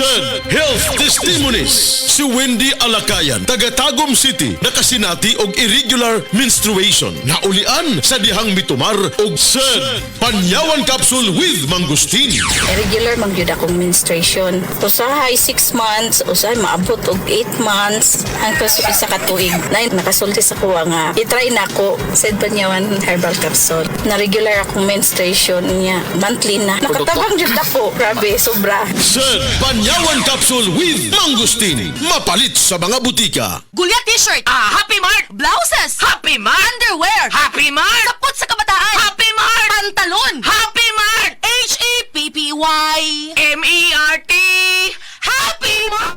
Said Health Testimonies. Si Wendy Alakayan, taga Tagum City, nakasinati og irregular menstruation. Naulian sa dihang mitumar og said Panyawan Capsule with Mangustin. Irregular magyud akong menstruation. Usahay 6 months, usahay maabot og 8 months, hangtod sa isa ka tuig. Na nakasulti sa kuha nga. I-try na ako said Panyawan Herbal Capsule. Na regular akong menstruation niya. Monthly na. Nakatabang jud ako. Grabe, sobra. Said Panyawan Capsule with Mangustin. Mapalit sa mga butika. Gulya t-shirt. Happy Mart. Blouses. Happy Mart. Underwear. Happy Mart. Sapot sa kabataan. Happy Mart. Pantalon. Happy Mart. Happy Mart. Happy Mart.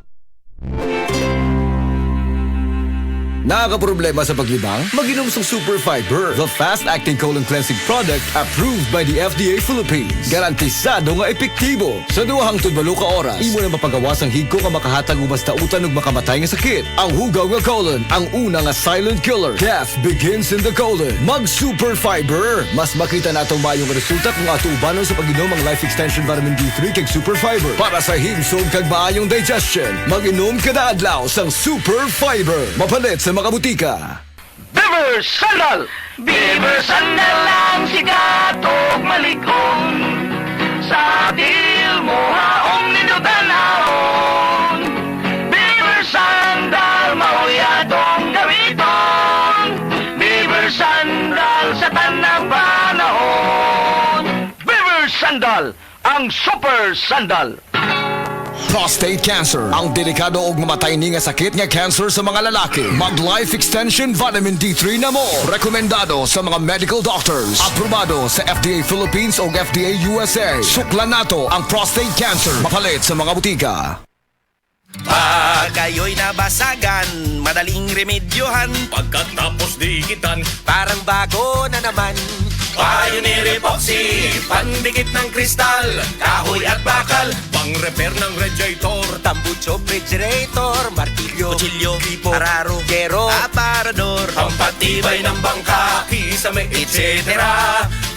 Nakakaproblema sa paglibang? Mag-inom sa Super Fiber, the fast-acting colon cleansing product approved by the FDA Philippines. Garantisado nga epektibo. Sa 2 hangtod 8 ka oras, imo na mapagawas ang higko nga makahatag og basta utan ug makamatay nga sakit. Ang hugaw nga colon, ang una nga silent killer. Death begins in the colon. Mag-Super Fiber. Mas makita natong mayong resulta kung ato ubanon sa pag-inom ang Life Extension Vitamin D3 kag Super Fiber. Para sa himsog kag maayong digestion, mag-inom kada adlaw sang Super Fiber. Mapalit sa mga butika. Beaver Sandal! Beaver Sandal ang sikat o malikong sa dil mo haong ninutanahon. Beaver Sandal mauyadong gamiton. Beaver Sandal sa tanang panahon. Beaver Sandal, ang super sandal. Prostate cancer, ang delikado og mamatay ni nga sakit nga cancer sa mga lalaki. Mag Life Extension Vitamin D3 na mo. Rekomendado sa mga medical doctors. Aprobado sa FDA Philippines o FDA USA. Suklan nato ang prostate cancer. Mapalit sa mga butika. Pag kayo'y nabasagan, madaling remedyohan. Pagkatapos dikitan, Parang bago na naman. Pioneer Epoxy, pandikit ng kristal, kahoy at bakal, pang-repair ng radiator, Tambucho, refrigerator, martilyo, kutsilyo, gripo, araro, gero, aparador, pampatibay ng bangka, kisame, etc.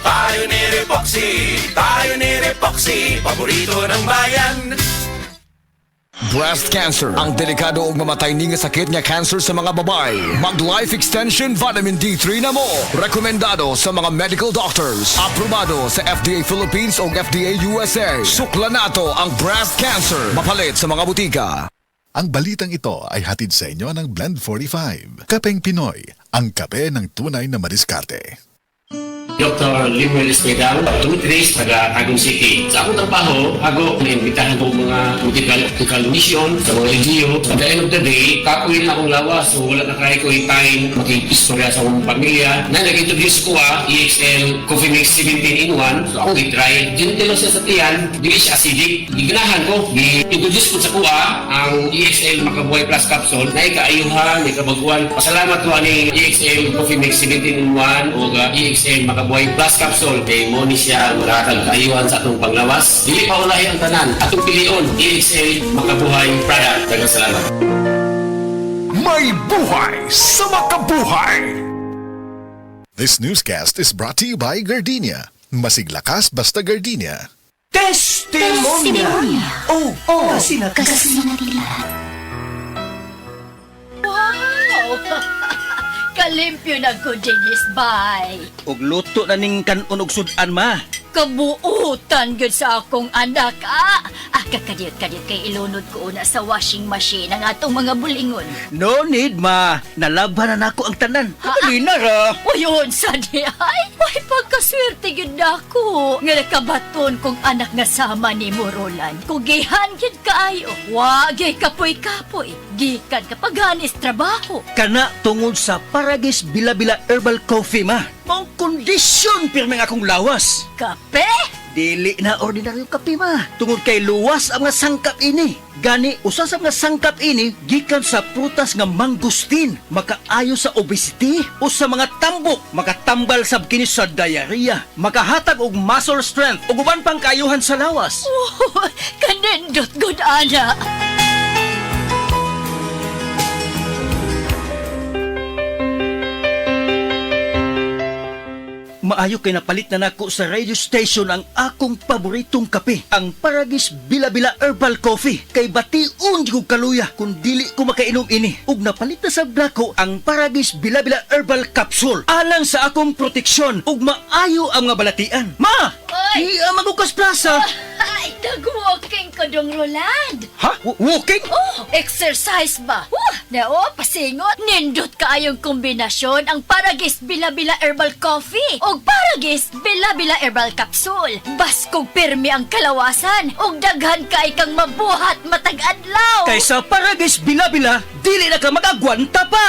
Pioneer Epoxy, paborito ng bayan. Breast cancer, ang delikado og mamatay ni nga sakit nga cancer sa mga babae. Mag Life Extension Vitamin D3 na mo. Rekomendado sa mga medical doctors. Aprobado sa FDA Philippines o FDA USA. Suklan nato ang breast cancer. Mapalit sa mga butika. Ang balitang ito ay hatid sa inyo ng Blend 45. Kapeng Pinoy, ang kape ng tunay na madiskarte. Dr. Limuel Espedal, 2 days taga Tagum City. Sa akong trabaho, ako naimbitahan ko mga political mission sa mga LGU. At the end of the day, kapoy na akong lawas. So wala na kaya ko yung time makikistorya sa akong pamilya. Na nag-introduce ko EXL Coffee Mix 17 in 1. So ako i-try. Gentle siya sa tiyan, hindi siya acidic. Giganahan ko, i-introduce ko sa kuha ang EXL Makabuhay Plus Capsule na ikaayuhan, ikabaguan. Pasalamat ko ani EXL Coffee Mix 17 in 1 o EXL Makabuhay Plus Capsule kay mo ni siya magatag kaayuhan sa atong panglawas. Dili pa ulahi ang tanan. Atong pilion, EXL Makabuhay product. Daghang salamat. May buhay sa makabuhay! This newscast is brought to you by Gardenia. Masiglakas basta Gardenia. Testimonia. Oh, kasi na. Wow! Kalimpyo na ko, Dennis, bye. Og luto na ning kanon og sudan ma. Kabuutan gud sa akong anak, kakadiyot kay ilunod ko una sa washing machine ang atong mga bulingon. No need ma. Nalaban na nako ang tanan. Dali na ra. Uyon sa di ay, may pagkaswerte gud ako. Nga nakabaton kong anak nga sama ni Morolan. Kugihan gid kaayo. Wagay kapoy-kapoy. Gikan kapag hanis trabaho. Kana tungod sa Paragis Bila-Bila Herbal Coffee ma. Mong kondisyon pirmi akong lawas. Kape? Dili na ordinaryo kape ma. Tungod kay luwas ang mga sangkap ini. Gani, usa sa mga sangkap ini, gikan sa prutas nga mangustin. Makaayo sa obesity o sa mga tambok. Makatambal sa kinis sa diarrhea. Makahatag og muscle strength o uban pang kaayuhan sa lawas. Oh, kanindot good ana. Maayo kay napalit na nako sa radio station ang akong paboritong kape, ang Paragis Bila-Bila Herbal Coffee. Kay batiun di ko kaluya kung dili ko makainom ini. Ug napalit na sa nako ang Paragis Bila-Bila Herbal Capsule. Alang sa akong proteksyon ug maayo ang mga balatian. Ma! Oy! Magukas Plaza! Ay, nag-walking ko dong, Roland. Ha? Walking? Oh, exercise ba? Nao, pasingot. Nindot kaayong kombinasyon ang Paragis Bila-Bila Herbal Coffee o Paragis Bila-Bila Herbal Capsule. Baskog pirmi ang kalawasan o daghan kay kang mabuhat matag-adlaw. Kaysa Paragis Bila-Bila, dili na ka mag-agwanta pa!